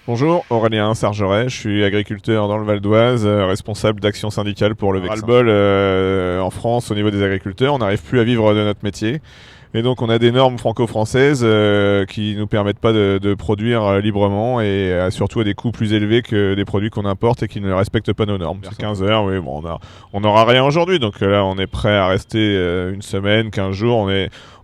Bonjour, Aurélien Sargeret, je suis agriculteur dans le Val d'Oise, responsable d'action syndicale pour le Vexin. Ras-le-bol en France au niveau des agriculteurs, on n'arrive plus à vivre de notre métier. Et donc on a des normes franco-françaises qui nous permettent pas de produire librement et surtout à des coûts plus élevés que des produits qu'on importe et qui ne respectent pas nos normes. 15 heures, oui, bon, on n'aura rien aujourd'hui, donc là on est prêt à rester une semaine, 15 jours,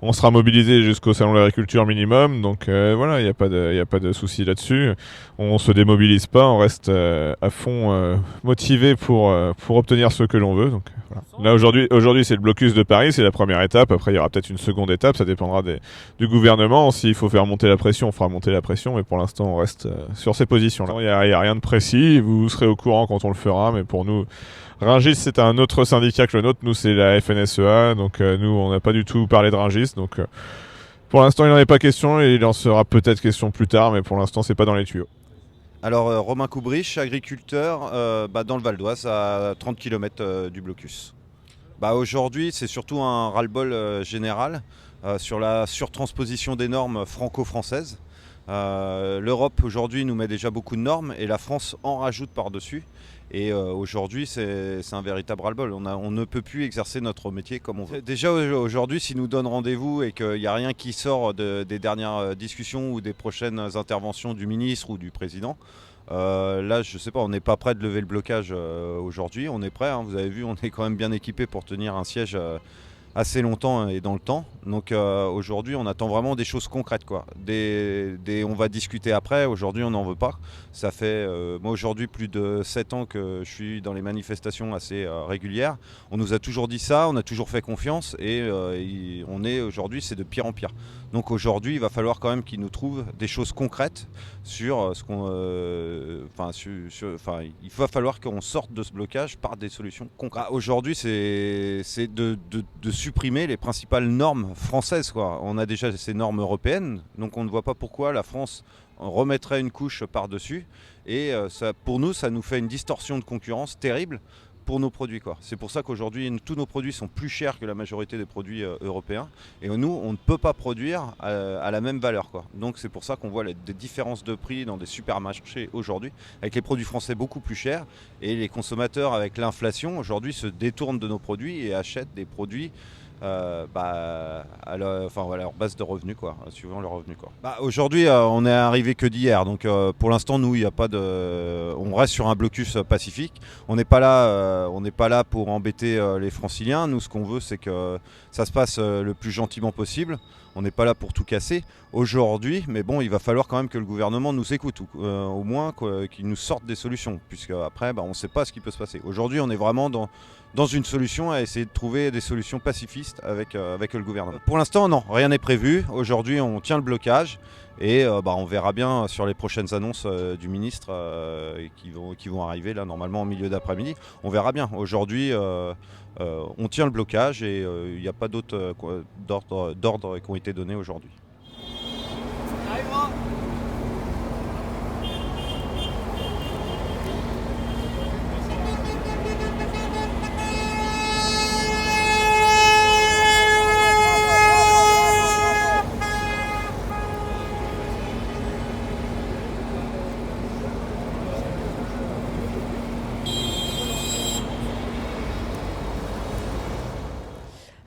on sera mobilisé jusqu'au salon de l'agriculture minimum, donc voilà, il n'y a pas de souci là-dessus. On se démobilise pas, on reste à fond motivé pour obtenir ce que l'on veut. Donc, voilà. Là aujourd'hui c'est le blocus de Paris, c'est la première étape. Après il y aura peut-être une seconde étape, ça dépendra du gouvernement. S'il faut faire monter la pression, on fera monter la pression, mais pour l'instant on reste sur ces positions-là. Il n'y a rien de précis, vous serez au courant quand on le fera, mais pour nous, Rungis c'est un autre syndicat que le nôtre, nous c'est la FNSEA, donc nous on n'a pas du tout parlé de Rungis, donc pour l'instant il n'en est pas question et il en sera peut-être question plus tard, mais pour l'instant c'est pas dans les tuyaux. Alors Romain Coubrich, agriculteur dans le Val d'Oise à 30 km du blocus. Aujourd'hui c'est surtout un ras-le-bol général sur la surtransposition des normes franco-françaises. L'Europe aujourd'hui nous met déjà beaucoup de normes et la France en rajoute par-dessus. Et aujourd'hui c'est un véritable ras-le-bol, on ne peut plus exercer notre métier comme on veut. Déjà aujourd'hui s'ils nous donnent rendez-vous et qu'il n'y a rien qui sort des dernières discussions ou des prochaines interventions du ministre ou du président, là je sais pas, on n'est pas prêt de lever le blocage aujourd'hui, on est prêt, hein, vous avez vu, on est quand même bien équipé pour tenir un siège assez longtemps et dans le temps. Donc aujourd'hui on attend vraiment des choses concrètes quoi. On va discuter après, aujourd'hui on n'en veut pas. Ça fait moi aujourd'hui plus de 7 ans que je suis dans les manifestations assez régulières. On nous a toujours dit ça, on a toujours fait confiance et on est aujourd'hui c'est de pire en pire. Donc aujourd'hui il va falloir quand même qu'ils nous trouvent des choses concrètes sur ce qu'on... il va falloir qu'on sorte de ce blocage par des solutions concrètes. Aujourd'hui c'est de supprimer les principales normes françaises, quoi. On a déjà ces normes européennes, donc on ne voit pas pourquoi la France remettrait une couche par-dessus. Et pour nous, ça nous fait une distorsion de concurrence terrible pour nos produits, quoi. C'est pour ça qu'aujourd'hui, tous nos produits sont plus chers que la majorité des produits européens. Et nous, on ne peut pas produire à la même valeur, quoi. Donc c'est pour ça qu'on voit des différences de prix dans des supermarchés aujourd'hui, avec les produits français beaucoup plus chers. Et les consommateurs, avec l'inflation, aujourd'hui, se détournent de nos produits et achètent des produits à leur base de revenus, quoi, suivant leurs revenus, quoi. Aujourd'hui on est arrivé que d'hier, donc pour l'instant nous il y a pas de, on reste sur un blocus pacifique. On n'est pas là pour embêter les franciliens. Nous ce qu'on veut c'est que ça se passe le plus gentiment possible. On n'est pas là pour tout casser aujourd'hui, mais bon, il va falloir quand même que le gouvernement nous écoute, au moins qu'il nous sorte des solutions, puisque après, on ne sait pas ce qui peut se passer. Aujourd'hui, on est vraiment dans une solution à essayer de trouver des solutions pacifistes avec le gouvernement. Pour l'instant, non, rien n'est prévu. Aujourd'hui, on tient le blocage et on verra bien sur les prochaines annonces du ministre qui vont arriver là normalement en milieu d'après-midi. On verra bien. Aujourd'hui, on tient le blocage et il n'y a pas d'autres d'ordre qui ont été donnés aujourd'hui.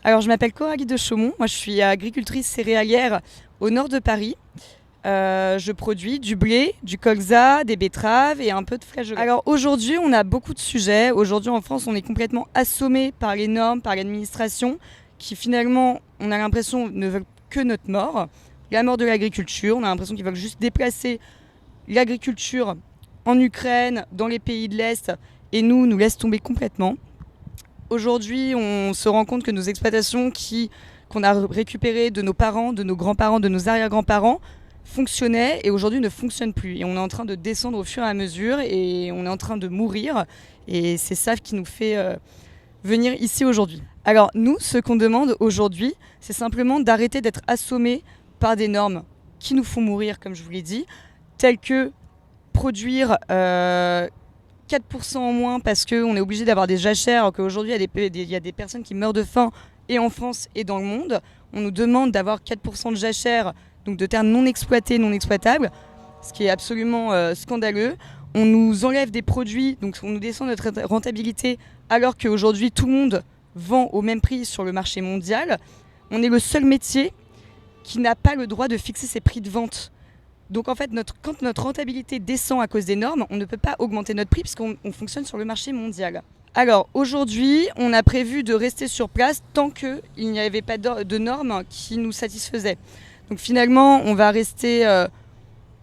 Alors, je m'appelle Coralie de Chaumont. Moi, je suis agricultrice céréalière au nord de Paris. Je produis du blé, du colza, des betteraves et un peu de flageolets. Alors aujourd'hui, on a beaucoup de sujets. Aujourd'hui, en France, on est complètement assommé par les normes, par l'administration, qui finalement, on a l'impression, ne veulent que notre mort. La mort de l'agriculture. On a l'impression qu'ils veulent juste déplacer l'agriculture en Ukraine, dans les pays de l'Est, et nous laissent tomber complètement. Aujourd'hui, on se rend compte que nos exploitations qu'on a récupérées de nos parents, de nos grands-parents, de nos arrière-grands-parents, fonctionnaient et aujourd'hui ne fonctionnent plus. Et on est en train de descendre au fur et à mesure et on est en train de mourir. Et c'est ça qui nous fait venir ici aujourd'hui. Alors nous, ce qu'on demande aujourd'hui, c'est simplement d'arrêter d'être assommés par des normes qui nous font mourir, comme je vous l'ai dit, telles que produire 4% en moins parce qu'on est obligé d'avoir des jachères, alors qu'aujourd'hui il y a des personnes qui meurent de faim et en France et dans le monde. On nous demande d'avoir 4% de jachères, donc de terres non exploitées, non exploitables. ce qui est absolument scandaleux. On nous enlève des produits, donc on nous descend notre rentabilité, alors qu'aujourd'hui tout le monde vend au même prix sur le marché mondial. On est le seul métier qui n'a pas le droit de fixer ses prix de vente. Donc en fait, quand notre rentabilité descend à cause des normes, on ne peut pas augmenter notre prix puisqu'on fonctionne sur le marché mondial. Alors aujourd'hui, on a prévu de rester sur place tant qu'il n'y avait pas de normes qui nous satisfaisaient. Donc finalement, on va rester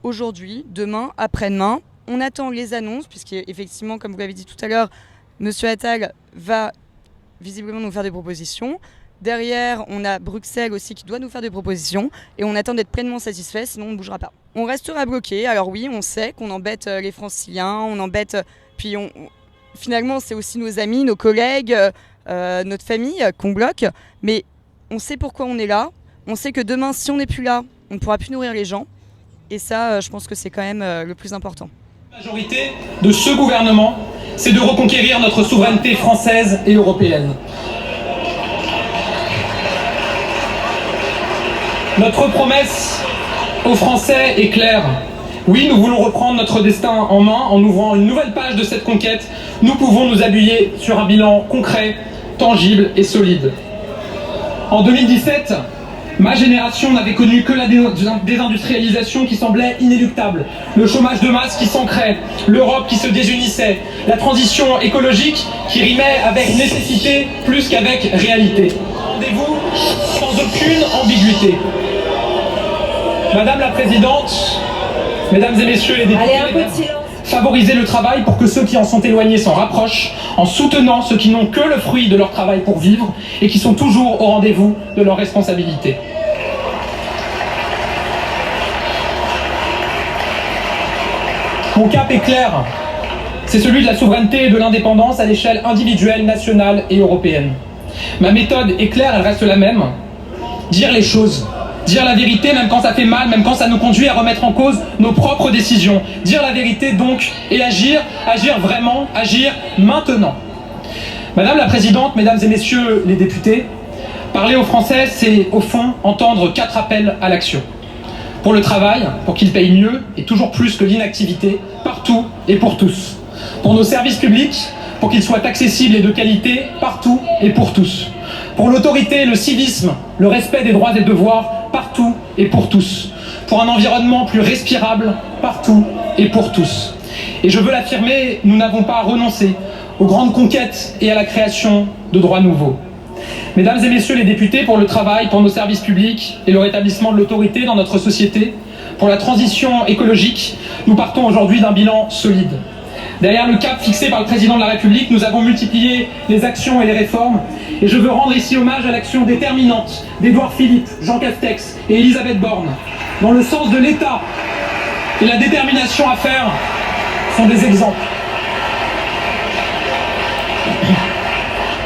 aujourd'hui, demain, après-demain. On attend les annonces, puisqu'effectivement, comme vous l'avez dit tout à l'heure, M. Attal va visiblement nous faire des propositions. Derrière, on a Bruxelles aussi qui doit nous faire des propositions. Et on attend d'être pleinement satisfait, sinon on ne bougera pas. On restera bloqué. Alors oui, on sait qu'on embête les Franciliens, on embête... Puis finalement, c'est aussi nos amis, nos collègues, notre famille qu'on bloque. Mais on sait pourquoi on est là. On sait que demain, si on n'est plus là, on ne pourra plus nourrir les gens. Et ça, je pense que c'est quand même le plus important. La majorité de ce gouvernement, c'est de reconquérir notre souveraineté française et européenne. Notre promesse aux Français est claire. Oui, nous voulons reprendre notre destin en main en ouvrant une nouvelle page de cette conquête. Nous pouvons nous appuyer sur un bilan concret, tangible et solide. En 2017, ma génération n'avait connu que la désindustrialisation qui semblait inéluctable, le chômage de masse qui s'ancrait, l'Europe qui se désunissait, la transition écologique qui rimait avec nécessité plus qu'avec réalité. Rendez-vous sans aucune ambiguïté. Madame la Présidente, Mesdames et Messieurs les députés, favorisez le travail pour que ceux qui en sont éloignés s'en rapprochent, en soutenant ceux qui n'ont que le fruit de leur travail pour vivre et qui sont toujours au rendez-vous de leurs responsabilités. Mon cap est clair, c'est celui de la souveraineté et de l'indépendance à l'échelle individuelle, nationale et européenne. Ma méthode est claire, elle reste la même. Dire les choses, dire la vérité même quand ça fait mal, même quand ça nous conduit à remettre en cause nos propres décisions. Dire la vérité donc et agir vraiment, agir maintenant. Madame la Présidente, Mesdames et Messieurs les députés, parler aux Français, c'est au fond entendre 4 appels à l'action. Pour le travail, pour qu'ils payent mieux et toujours plus que l'inactivité, partout et pour tous. Pour nos services publics, pour qu'ils soient accessibles et de qualité, partout et pour tous. Pour l'autorité, le civisme, le respect des droits et devoirs, partout et pour tous. Pour un environnement plus respirable, partout et pour tous. Et je veux l'affirmer, nous n'avons pas renoncé aux grandes conquêtes et à la création de droits nouveaux. Mesdames et Messieurs les députés, pour le travail, pour nos services publics et le rétablissement de l'autorité dans notre société, pour la transition écologique, nous partons aujourd'hui d'un bilan solide. Derrière le cap fixé par le président de la République, nous avons multiplié les actions et les réformes. Et je veux rendre ici hommage à l'action déterminante d'Édouard Philippe, Jean Castex et Elisabeth Borne. Dans le sens de l'État et la détermination à faire sont des exemples.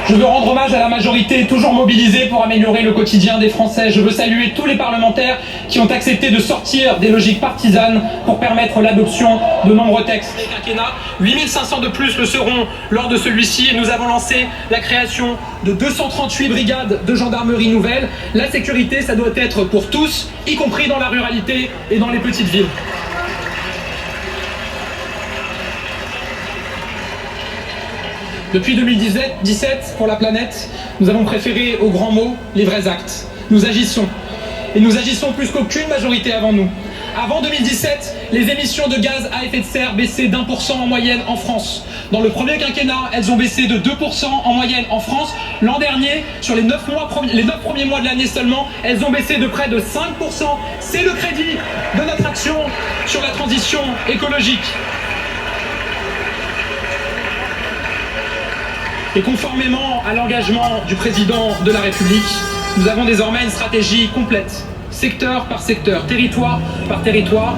Je veux rendre hommage à la majorité toujours mobilisée pour améliorer le quotidien des Français. Je veux saluer tous les parlementaires qui ont accepté de sortir des logiques partisanes pour permettre l'adoption de nombreux textes. Les quinquennats, 8500 de plus le seront lors de celui-ci et nous avons lancé la création de 238 brigades de gendarmerie nouvelles. La sécurité, ça doit être pour tous, y compris dans la ruralité et dans les petites villes. Depuis 2017, pour la planète, nous avons préféré aux grands mots les vrais actes. Nous agissons. Et nous agissons plus qu'aucune majorité avant nous. Avant 2017, les émissions de gaz à effet de serre baissaient d'1% en moyenne en France. Dans le premier quinquennat, elles ont baissé de 2% en moyenne en France. L'an dernier, sur les 9 premiers mois de l'année seulement, elles ont baissé de près de 5%. C'est le crédit de notre action sur la transition écologique. Et conformément à l'engagement du président de la République, nous avons désormais une stratégie complète, secteur par secteur, territoire par territoire,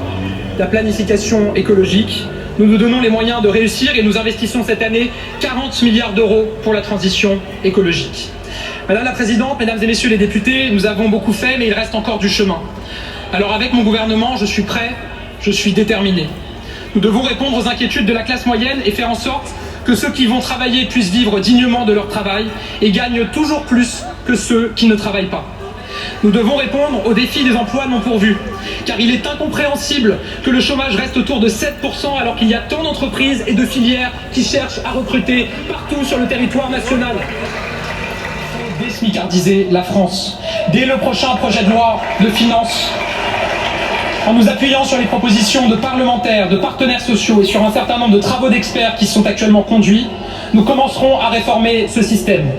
la planification écologique. Nous nous donnons les moyens de réussir et nous investissons cette année 40 milliards d'euros pour la transition écologique. Madame la Présidente, Mesdames et Messieurs les députés, nous avons beaucoup fait, mais il reste encore du chemin. Alors avec mon gouvernement, je suis prêt, je suis déterminé. Nous devons répondre aux inquiétudes de la classe moyenne et faire en sorte que ceux qui vont travailler puissent vivre dignement de leur travail et gagnent toujours plus que ceux qui ne travaillent pas. Nous devons répondre aux défis des emplois non pourvus, car il est incompréhensible que le chômage reste autour de 7% alors qu'il y a tant d'entreprises et de filières qui cherchent à recruter partout sur le territoire national. Désmicardiser la France. Dès le prochain projet de loi de finances, en nous appuyant sur les propositions de parlementaires, de partenaires sociaux et sur un certain nombre de travaux d'experts qui sont actuellement conduits, nous commencerons à réformer ce système.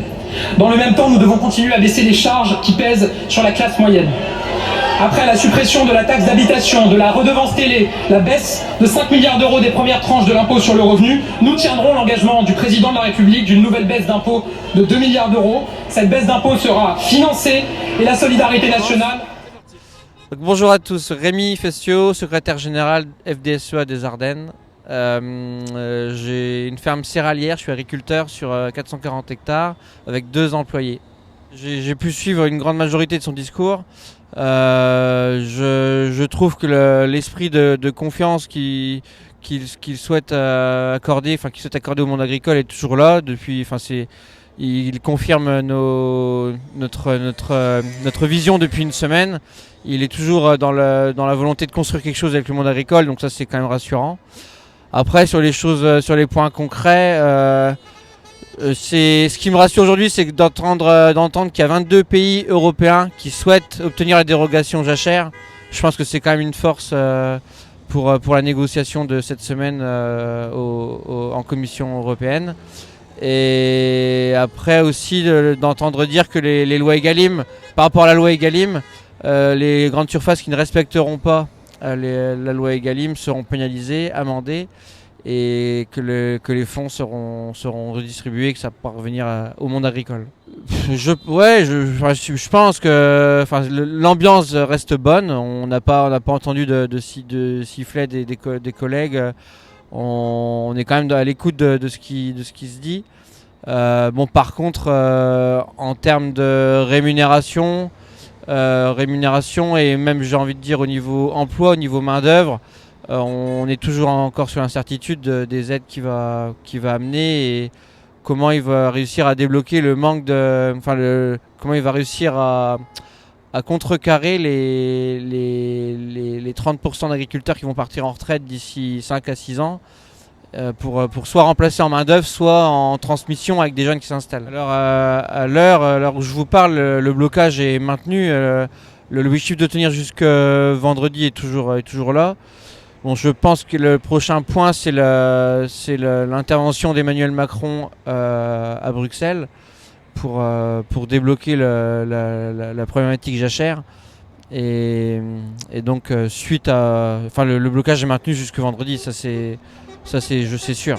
Dans le même temps, nous devons continuer à baisser les charges qui pèsent sur la classe moyenne. Après la suppression de la taxe d'habitation, de la redevance télé, la baisse de 5 milliards d'euros des premières tranches de l'impôt sur le revenu, nous tiendrons l'engagement du président de la République d'une nouvelle baisse d'impôt de 2 milliards d'euros. Cette baisse d'impôt sera financée et la solidarité nationale... Donc, bonjour à tous, Rémi Festio, secrétaire général FDSEA des Ardennes. J'ai une ferme céréalière, je suis agriculteur sur 440 hectares avec 2 employés. J'ai pu suivre une grande majorité de son discours. Je trouve que l'esprit de confiance qu'il souhaite accorder, qu'il souhaite accorder au monde agricole est toujours là. Il confirme notre vision depuis une semaine. Il est toujours dans la volonté de construire quelque chose avec le monde agricole, donc ça c'est quand même rassurant. Après sur les points concrets, ce qui me rassure aujourd'hui, c'est d'entendre qu'il y a 22 pays européens qui souhaitent obtenir la dérogation jachère. Je pense que c'est quand même une force pour la négociation de cette semaine en Commission européenne. Et après aussi d'entendre dire que les lois Egalim, par rapport à la loi Egalim, les grandes surfaces qui ne respecteront pas la loi Egalim seront pénalisées, amendées, et que les fonds seront redistribués, que ça pourra revenir au monde agricole. Je pense que l'ambiance reste bonne. On n'a pas entendu de sifflet des collègues. On est quand même à l'écoute de ce qui se dit. Par contre, en termes de rémunération et même j'ai envie de dire au niveau emploi, au niveau main d'œuvre, on est toujours encore sur l'incertitude des aides qu'il va amener et comment il va réussir à débloquer le manque comment il va réussir à contrecarrer les 30% d'agriculteurs qui vont partir en retraite d'ici 5 à 6 ans pour soit remplacer en main d'œuvre, soit en transmission avec des jeunes qui s'installent. Alors à l'heure où je vous parle, le blocage est maintenu. L'objectif de tenir jusque vendredi est toujours là. Bon, je pense que le prochain point, c'est l'intervention d'Emmanuel Macron à Bruxelles pour débloquer la problématique jachère. Et donc, suite à... le blocage est maintenu jusque vendredi, ça c'est sûr.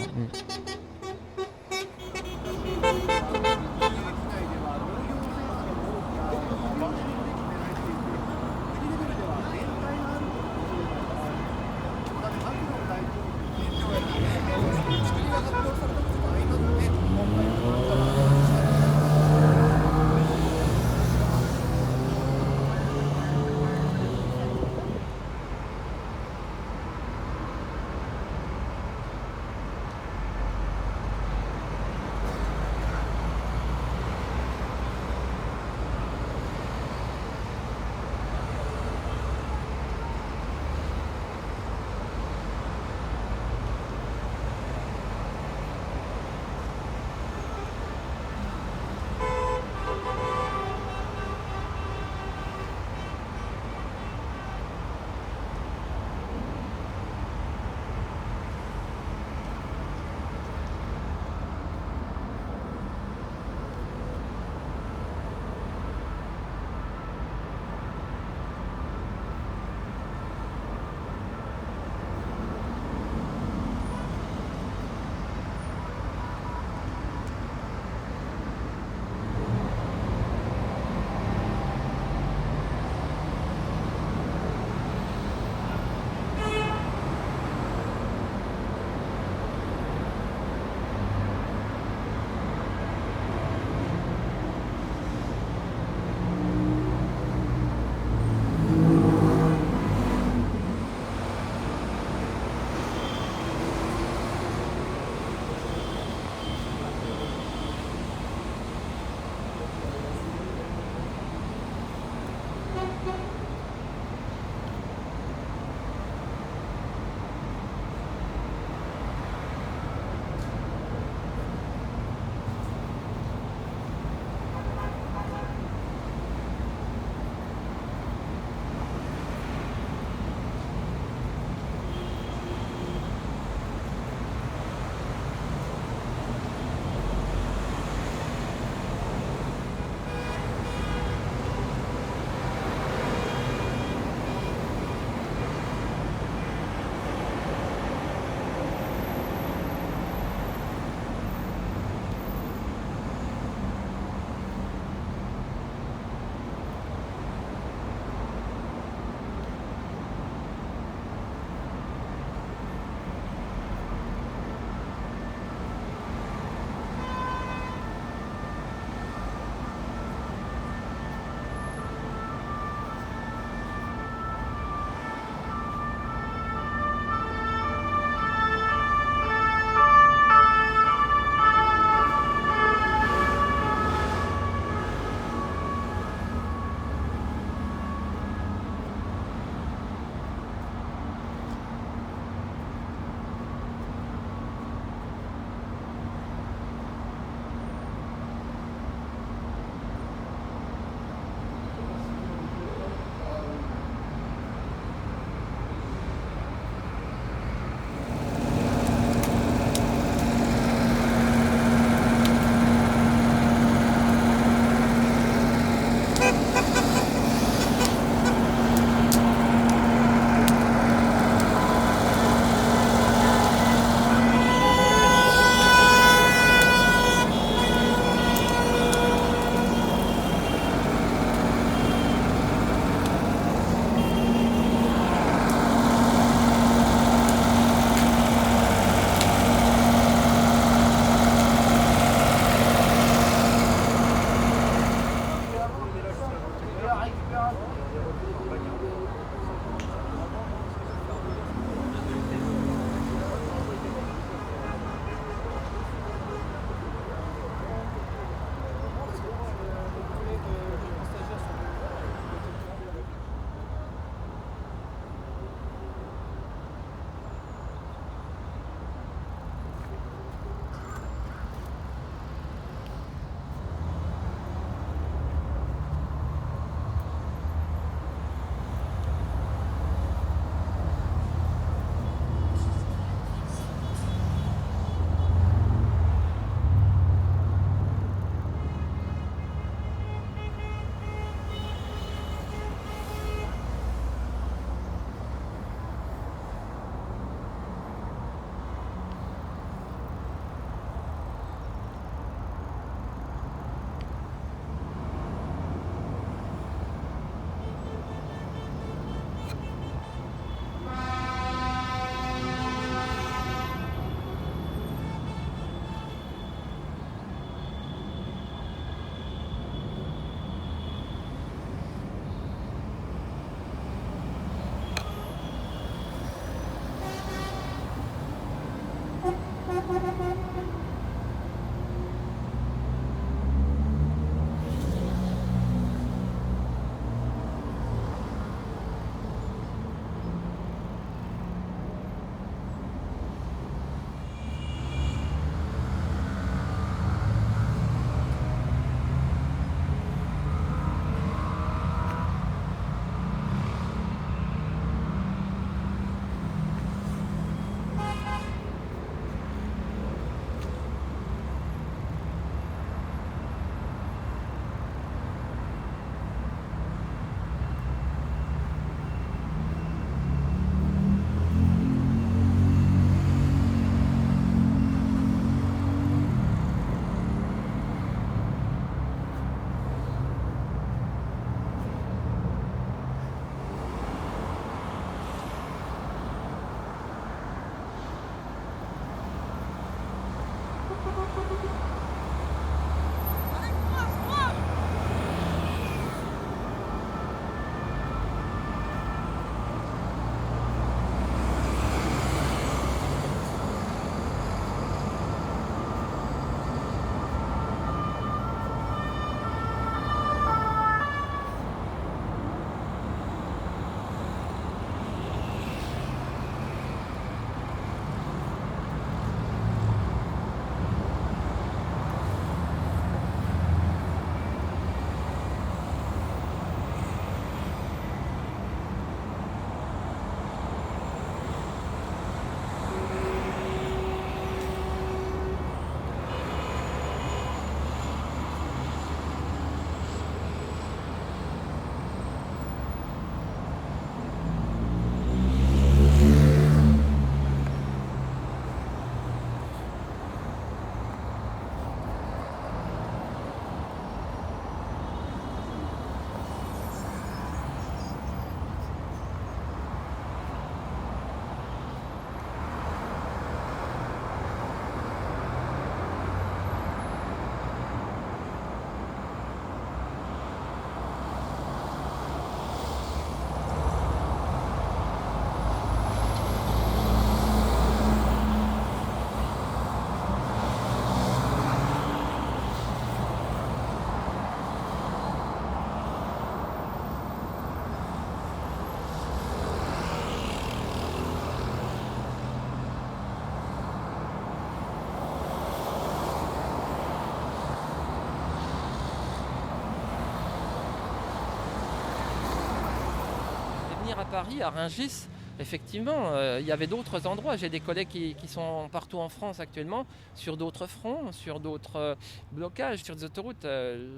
à Paris, à Rungis, effectivement, il y avait d'autres endroits. J'ai des collègues qui sont partout en France actuellement, sur d'autres fronts, sur d'autres blocages, sur des autoroutes.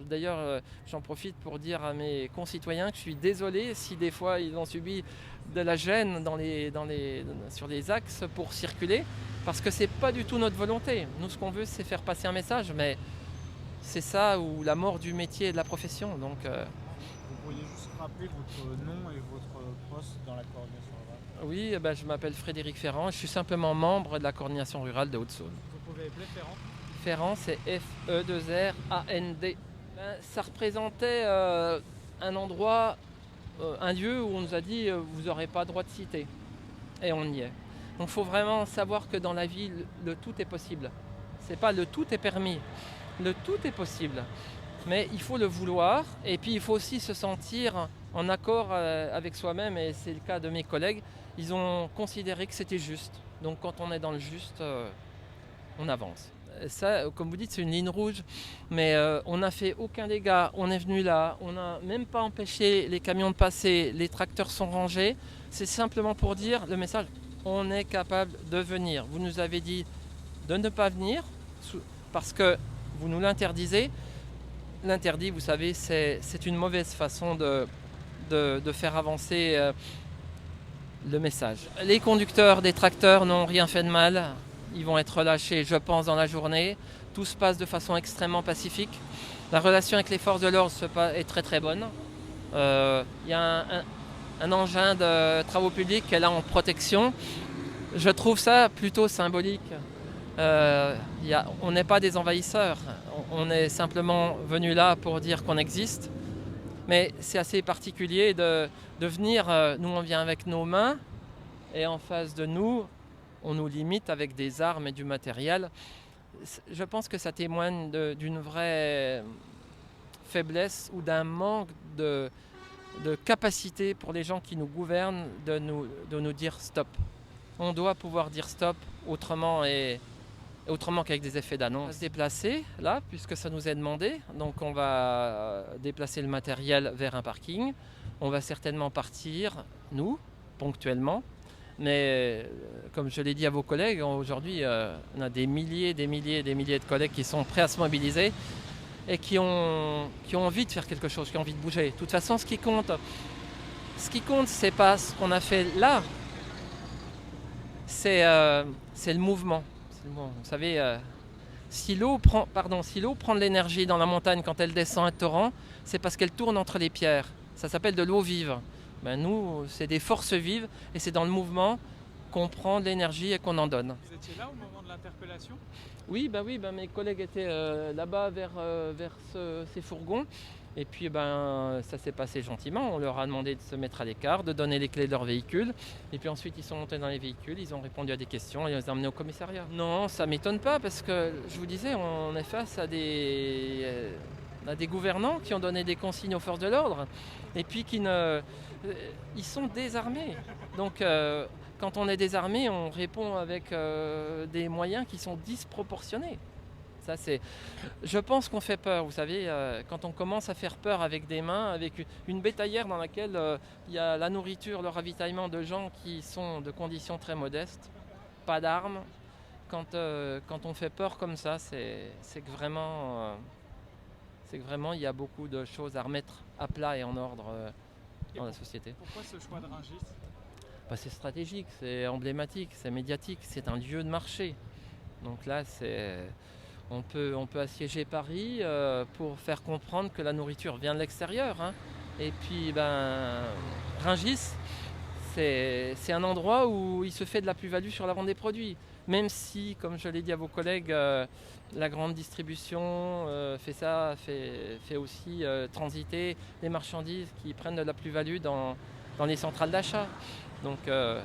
D'ailleurs, j'en profite pour dire à mes concitoyens que je suis désolé si des fois ils ont subi de la gêne sur les axes pour circuler, parce que c'est pas du tout notre volonté. Nous, ce qu'on veut, c'est faire passer un message, mais c'est ça ou la mort du métier et de la profession. Donc, Vous pourriez juste rappeler votre nom et votre poste dans la coordination rurale? oui, je m'appelle Frédéric Ferrand, je suis simplement membre de la coordination rurale de Haute-Saône. Vous pouvez appeler Ferrand? Ferrand, c'est F-E-2-R-A-N-D. Ça représentait un endroit, un lieu où on nous a dit vous n'aurez pas droit de citer. Et on y est. Donc il faut vraiment savoir que dans la vie, le tout est possible. C'est pas le tout est permis, le tout est possible. Mais il faut le vouloir et puis il faut aussi se sentir en accord avec soi-même, et c'est le cas de mes collègues. Ils ont considéré que c'était juste. Donc quand on est dans le juste, on avance. Ça, comme vous dites, c'est une ligne rouge, mais on n'a fait aucun dégât. On est venu là, on n'a même pas empêché les camions de passer, les tracteurs sont rangés. C'est simplement pour dire le message, on est capable de venir. Vous nous avez dit de ne pas venir parce que vous nous l'interdisez. L'interdit, vous savez, c'est une mauvaise façon de faire avancer le message. Les conducteurs des tracteurs n'ont rien fait de mal. Ils vont être relâchés, je pense, dans la journée. Tout se passe de façon extrêmement pacifique. La relation avec les forces de l'ordre est très très bonne. Il y a un engin de travaux publics qui est là en protection. Je trouve ça plutôt symbolique. On n'est pas des envahisseurs. On est simplement venu là pour dire qu'on existe. Mais c'est assez particulier de venir. Nous, on vient avec nos mains et en face de nous, on nous limite avec des armes et du matériel. Je pense que ça témoigne d'une vraie faiblesse ou d'un manque de capacité pour les gens qui nous gouvernent de nous dire stop. On doit pouvoir dire stop autrement qu'avec des effets d'annonce. On va se déplacer là, puisque ça nous est demandé. Donc on va déplacer le matériel vers un parking. On va certainement partir, nous, ponctuellement. Mais comme je l'ai dit à vos collègues, aujourd'hui, on a des milliers de collègues qui sont prêts à se mobiliser et qui ont envie de faire quelque chose, qui ont envie de bouger. De toute façon, ce qui compte, c'est pas ce qu'on a fait là, c'est le mouvement. Vous savez, si l'eau prend de l'énergie dans la montagne quand elle descend un torrent, c'est parce qu'elle tourne entre les pierres. Ça s'appelle de l'eau vive. Nous, c'est des forces vives et c'est dans le mouvement qu'on prend de l'énergie et qu'on en donne. Vous étiez là au moment de l'interpellation? Oui, mes collègues étaient là-bas vers ces fourgons. Et puis ça s'est passé gentiment. On leur a demandé de se mettre à l'écart, de donner les clés de leur véhicule. Et puis ensuite, ils sont montés dans les véhicules, ils ont répondu à des questions et ils les ont emmenés au commissariat. Non, ça ne m'étonne pas parce que, je vous disais, on est face à des gouvernants qui ont donné des consignes aux forces de l'ordre et puis ils sont désarmés. Donc quand on est désarmé, on répond avec des moyens qui sont disproportionnés. Ça, je pense qu'on fait peur, vous savez, quand on commence à faire peur avec des mains, avec une bétaillère dans laquelle il y a la nourriture, le ravitaillement de gens qui sont de conditions très modestes, pas d'armes. Quand on fait peur comme ça, c'est que vraiment il y a beaucoup de choses à remettre à plat et en ordre dans la société. Pourquoi ce choix de Rungis? C'est stratégique, c'est emblématique, c'est médiatique, c'est un lieu de marché. Donc là, on peut assiéger Paris pour faire comprendre que la nourriture vient de l'extérieur. Et puis, Rungis, c'est un endroit où il se fait de la plus-value sur la vente des produits. Même si, comme je l'ai dit à vos collègues, la grande distribution fait aussi transiter les marchandises qui prennent de la plus-value dans les centrales d'achat. Donc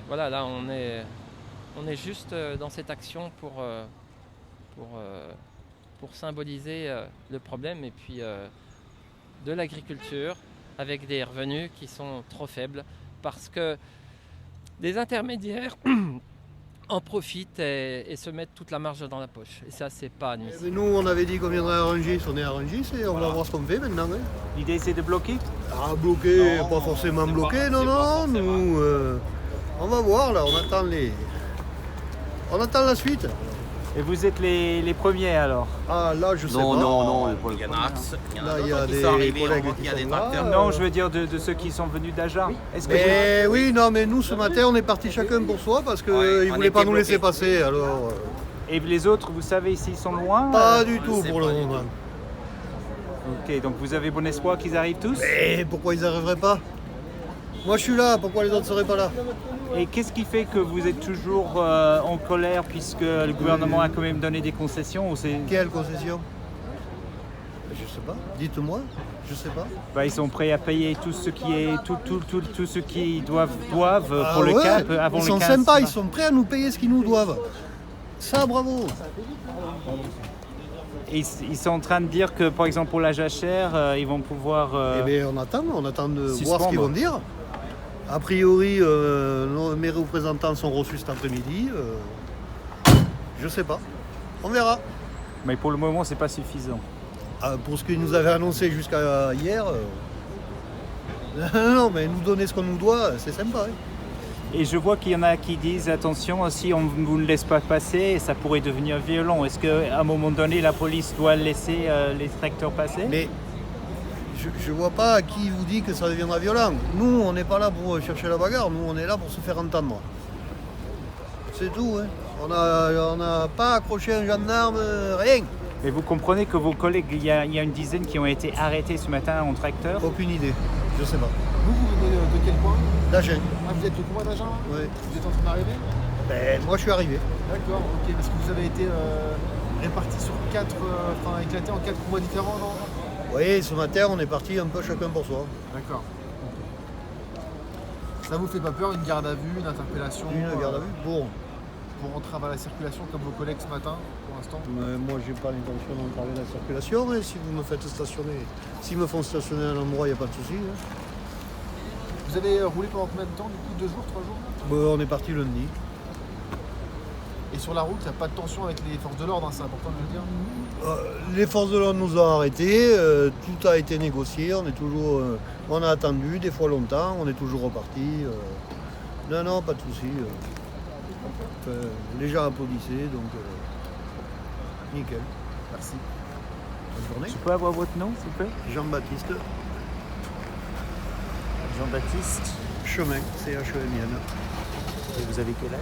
voilà, là on est juste dans cette action pour symboliser le problème et puis de l'agriculture avec des revenus qui sont trop faibles parce que des intermédiaires en profitent et se mettent toute la marge dans la poche. Et ça, c'est pas admissible. Nous, on avait dit qu'on viendrait à Rungis, on est à Rungis et on va voir ce qu'on fait maintenant. Hein. L'idée c'est de bloquer? Ah, bloquer, pas forcément bloquer, non, nous, on va voir là, on attend la suite. Et vous êtes les premiers alors? Ah, là, je sais pas. Non, pour le Là, il y a des collègues qui sont là. Non, je veux dire de ceux qui sont venus d'Agen. Est-ce que Mais oui, non, mais nous, ce matin, on est partis chacun pour soi parce qu'ils ne voulaient pas nous laisser passer, alors... Et les autres, vous savez s'ils sont loin? Pas du tout pour le moment. Ok, donc vous avez bon espoir qu'ils arrivent tous? Mais pourquoi ils n'arriveraient pas? Moi, je suis là, pourquoi les autres ne seraient pas là? Et qu'est-ce qui fait que vous êtes toujours en colère puisque le gouvernement a quand même donné des concessions ou c'est... Quelle concession? Je sais pas, dites-moi, je sais pas. Bah, ils sont prêts à payer tout ce qui est tout ce qu'ils doivent pour le cap avant le 15. Ils sont sympas, ils sont prêts à nous payer ce qu'ils nous doivent. Ça, bravo. Et ils sont en train de dire que par exemple pour la jachère, ils vont pouvoir... Eh bien on attend de suspendre. voir ce qu'ils vont dire. A priori, mes représentants sont reçus cet après-midi. Je sais pas. On verra. Mais pour le moment, c'est pas suffisant. Pour ce qu'ils nous avaient annoncé jusqu'à hier. Non, mais nous donner ce qu'on nous doit, c'est sympa. Hein. Et je vois qu'il y en a qui disent attention, si on ne vous laisse pas passer, ça pourrait devenir violent. Est-ce qu'à un moment donné, la police doit laisser les tracteurs passer? Mais je vois pas qui vous dit que ça deviendra violent. Nous, on n'est pas là pour chercher la bagarre, nous, on est là pour se faire entendre. C'est tout, hein. On n'a pas accroché un gendarme, rien. Et vous comprenez que vos collègues, il y a une dizaine qui ont été arrêtés ce matin en tracteur? Aucune idée, je sais pas. Vous venez de quel coin? D'Agen. Ah, vous êtes le coin d'Agen? Oui. Vous êtes en train d'arriver? Ben, moi, je suis arrivé. D'accord, ok, parce que vous avez été répartis sur éclatés en 4 mois différents, non? Oui, ce matin, on est parti un peu chacun pour soi. D'accord. Ça vous fait pas peur, une garde à vue, une interpellation? Une garde à vue pour entrave à la circulation comme vos collègues ce matin, pour l'instant? Moi, j'ai pas l'intention d'entraver la circulation, mais si vous me faites stationner, s'ils me font stationner à un endroit, il n'y a pas de souci. Hein. Vous avez roulé pendant combien de temps, du coup? 2 jours, 3 jours? Bon, on est parti lundi. Et sur la route, il n'y a pas de tension avec les forces de l'ordre, hein, c'est important de le dire? Les forces de l'ordre nous ont arrêtés, tout a été négocié, on a attendu, des fois longtemps, on est toujours reparti. Non, pas de souci. Les gens applaudissaient, donc nickel. Merci. Bonne journée. Je peux avoir votre nom, s'il vous plaît? Jean-Baptiste Jean-Baptiste. Chemin, CHEMIN. Et vous avez quel âge?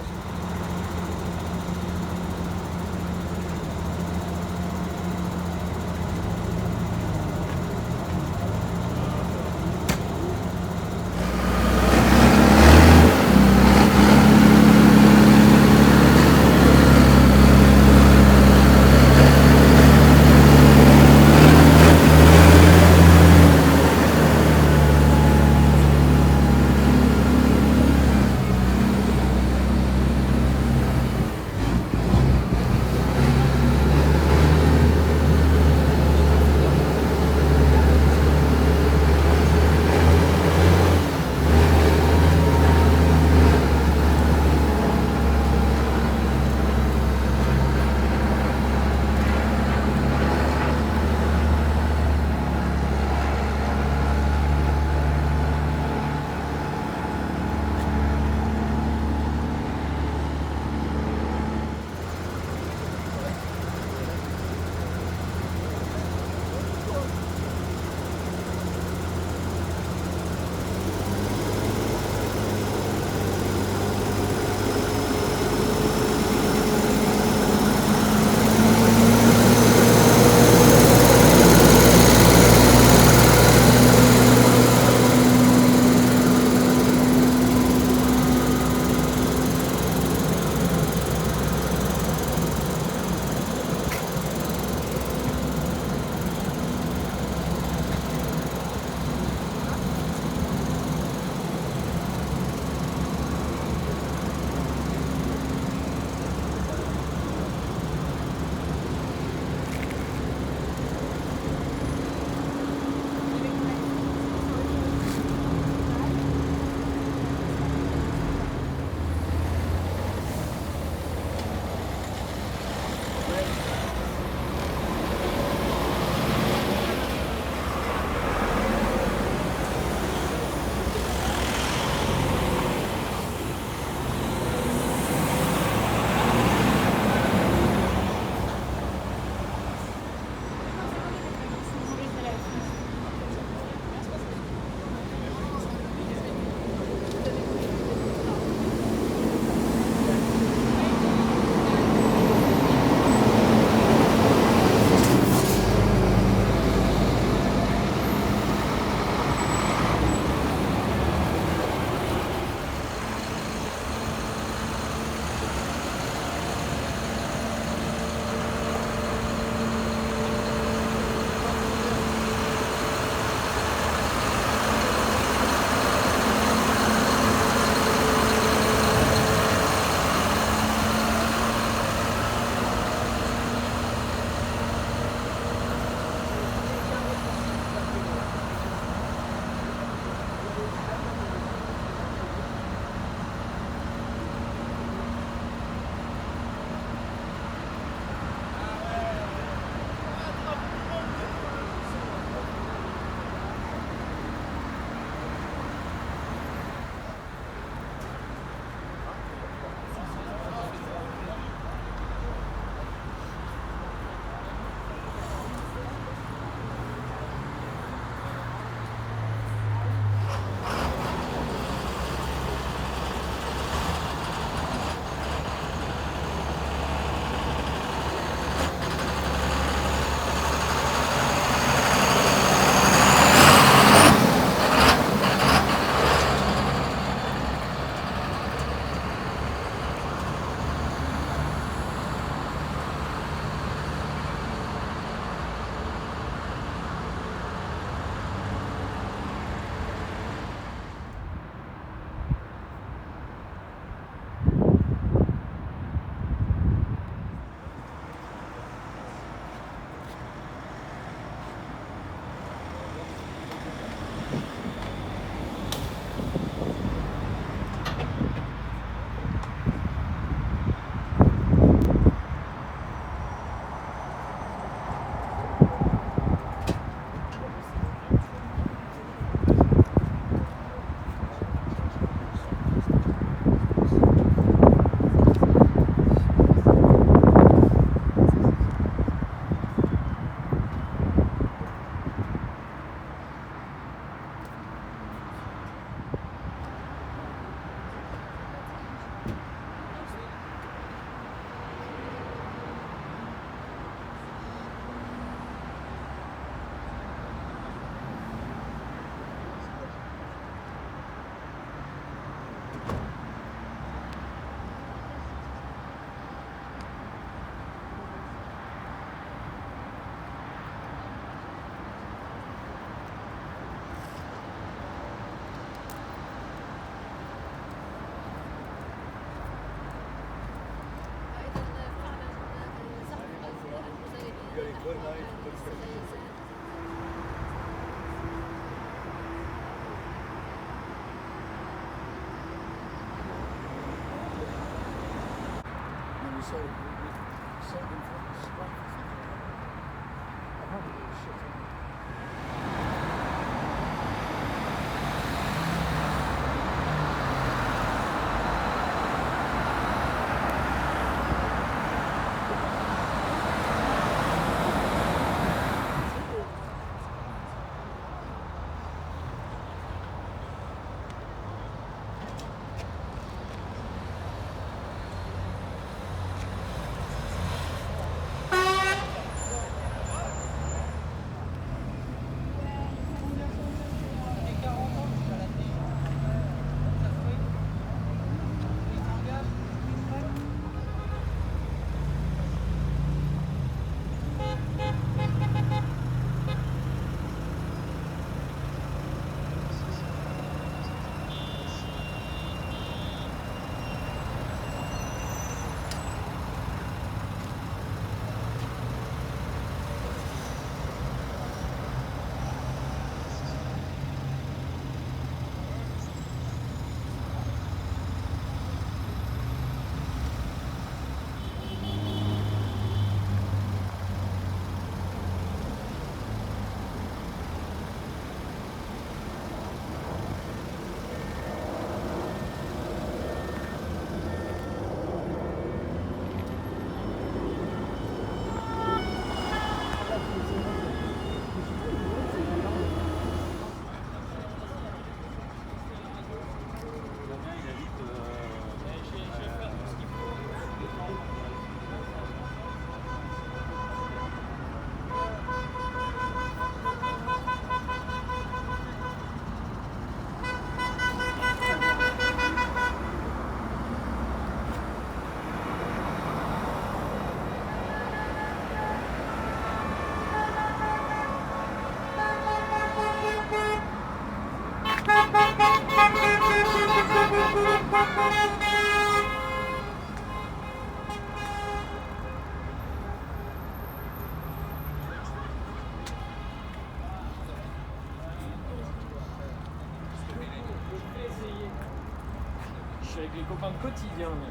Je suis avec les copains de quotidien, mais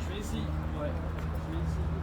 je vais essayer. Ouais. Je vais essayer.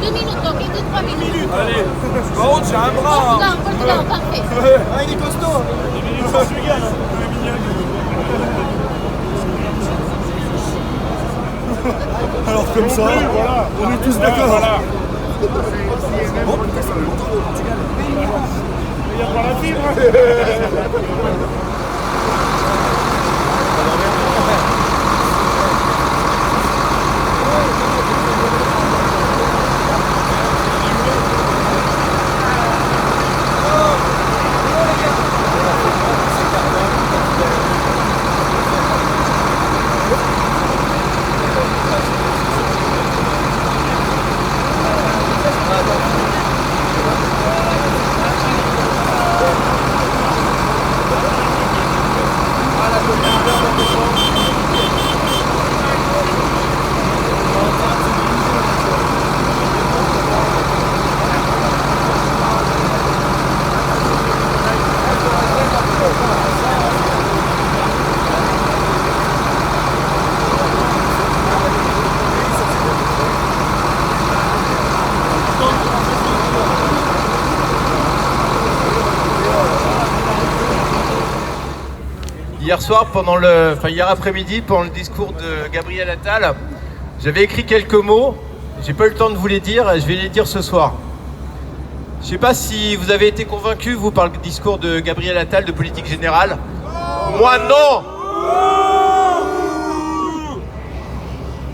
2 minutes, donc il dit 3 minutes. Allez, par contre, j'ai un bras. Porte-le, parfait. Ah, il est costaud. 2 minutes, je suis gars, là. Alors comme ça, voilà, on est tous d'accord. Voilà. Bon, putain, ça me montre au Portugal. Il n'y a pas la fibre. Hier après-midi, pendant le discours de Gabriel Attal, j'avais écrit quelques mots. J'ai pas eu le temps de vous les dire, je vais les dire ce soir. Je sais pas si vous avez été convaincus, vous, par le discours de Gabriel Attal de politique générale. Moi, non.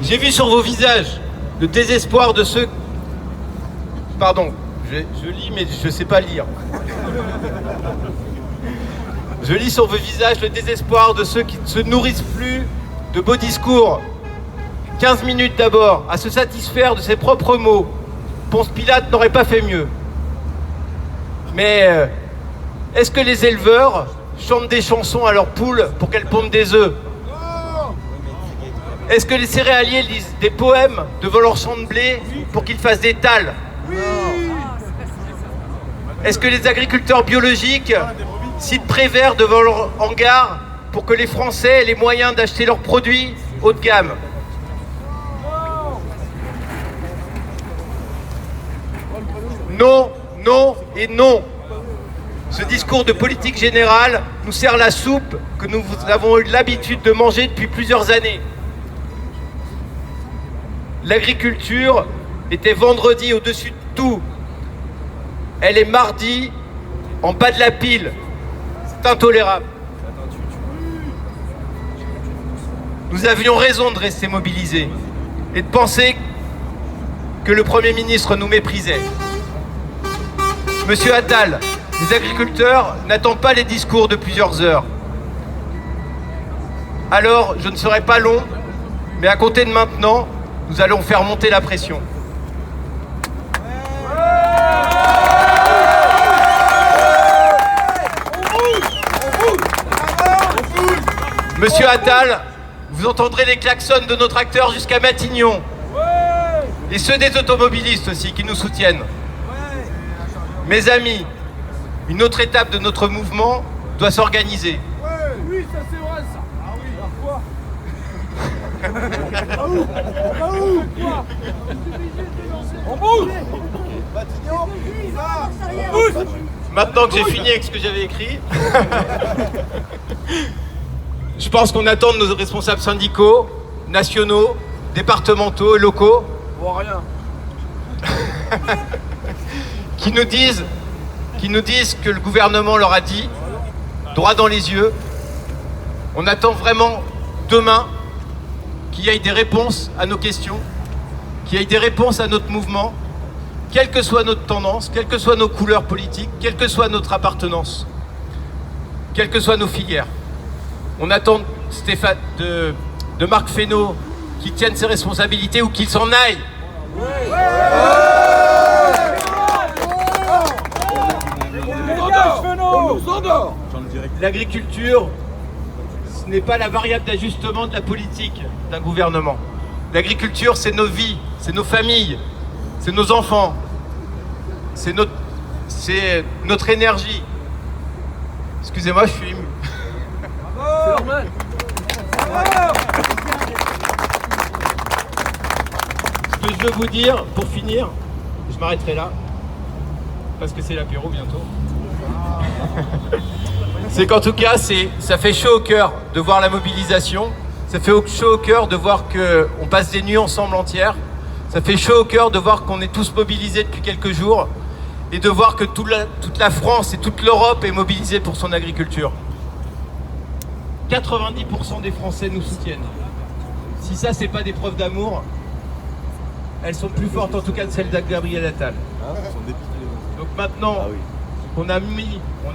J'ai vu sur vos visages le désespoir de ceux... Pardon, je lis, mais je sais pas lire. Je lis sur vos visages le désespoir de ceux qui ne se nourrissent plus de beaux discours. 15 minutes d'abord, à se satisfaire de ses propres mots. Ponce Pilate n'aurait pas fait mieux. Mais est-ce que les éleveurs chantent des chansons à leurs poules pour qu'elles pondent des œufs? Est-ce que les céréaliers lisent des poèmes devant leurs champs de blé pour qu'ils fassent des talles? Est-ce que les agriculteurs biologiques citent Prévert devant leur hangar pour que les Français aient les moyens d'acheter leurs produits haut de gamme? Non, non et non. Ce discours de politique générale nous sert la soupe que nous avons eu l'habitude de manger depuis plusieurs années. L'agriculture était vendredi au-dessus de tout. Elle est mardi en bas de la pile. C'est intolérable. Nous avions raison de rester mobilisés et de penser que le Premier ministre nous méprisait. Monsieur Attal, les agriculteurs n'attendent pas les discours de plusieurs heures. Alors, je ne serai pas long, mais à compter de maintenant, nous allons faire monter la pression. Monsieur Attal, vous entendrez les klaxons de nos tracteurs jusqu'à Matignon. Et ceux des automobilistes aussi qui nous soutiennent. Mes amis, une autre étape de notre mouvement doit s'organiser. Oui, ça c'est vrai ça. Ah oui, on bouge. Maintenant que j'ai fini avec ce que j'avais écrit, je pense qu'on attend de nos responsables syndicaux, nationaux, départementaux et locaux, Bon, rien. qui nous disent que le gouvernement leur a dit, droit dans les yeux. On attend vraiment demain qu'il y ait des réponses à nos questions, qu'il y ait des réponses à notre mouvement, quelle que soit notre tendance, quelles que soient nos couleurs politiques, quelle que soit notre appartenance, quelles que soient nos filières. On attend de Marc Fesneau qu'il tienne ses responsabilités ou qu'il s'en aille. L'agriculture, ce n'est pas la variable d'ajustement de la politique d'un gouvernement. L'agriculture, c'est nos vies, c'est nos familles, c'est nos enfants, c'est notre énergie. Excusez-moi, je suis ému. C'est normal. Ce que je veux vous dire, pour finir, je m'arrêterai là, parce que c'est l'apéro bientôt. C'est qu'en tout cas, ça fait chaud au cœur de voir la mobilisation. Ça fait chaud au cœur de voir qu'on passe des nuits ensemble entières. Ça fait chaud au cœur de voir qu'on est tous mobilisés depuis quelques jours et de voir que toute la France et toute l'Europe est mobilisée pour son agriculture. 90% des Français nous soutiennent. Si ça, c'est pas des preuves d'amour, elles sont plus fortes en tout cas que celles d'Gabriel Attal. Donc maintenant qu'on a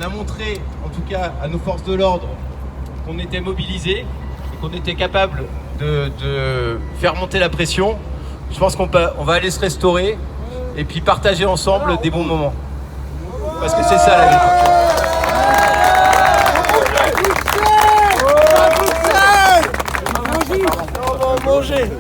montré en tout cas à nos forces de l'ordre qu'on était mobilisés et qu'on était capable de faire monter la pression, je pense qu'on va aller se restaurer et puis partager ensemble des bons moments. Parce que c'est ça l'agriculture. On va manger.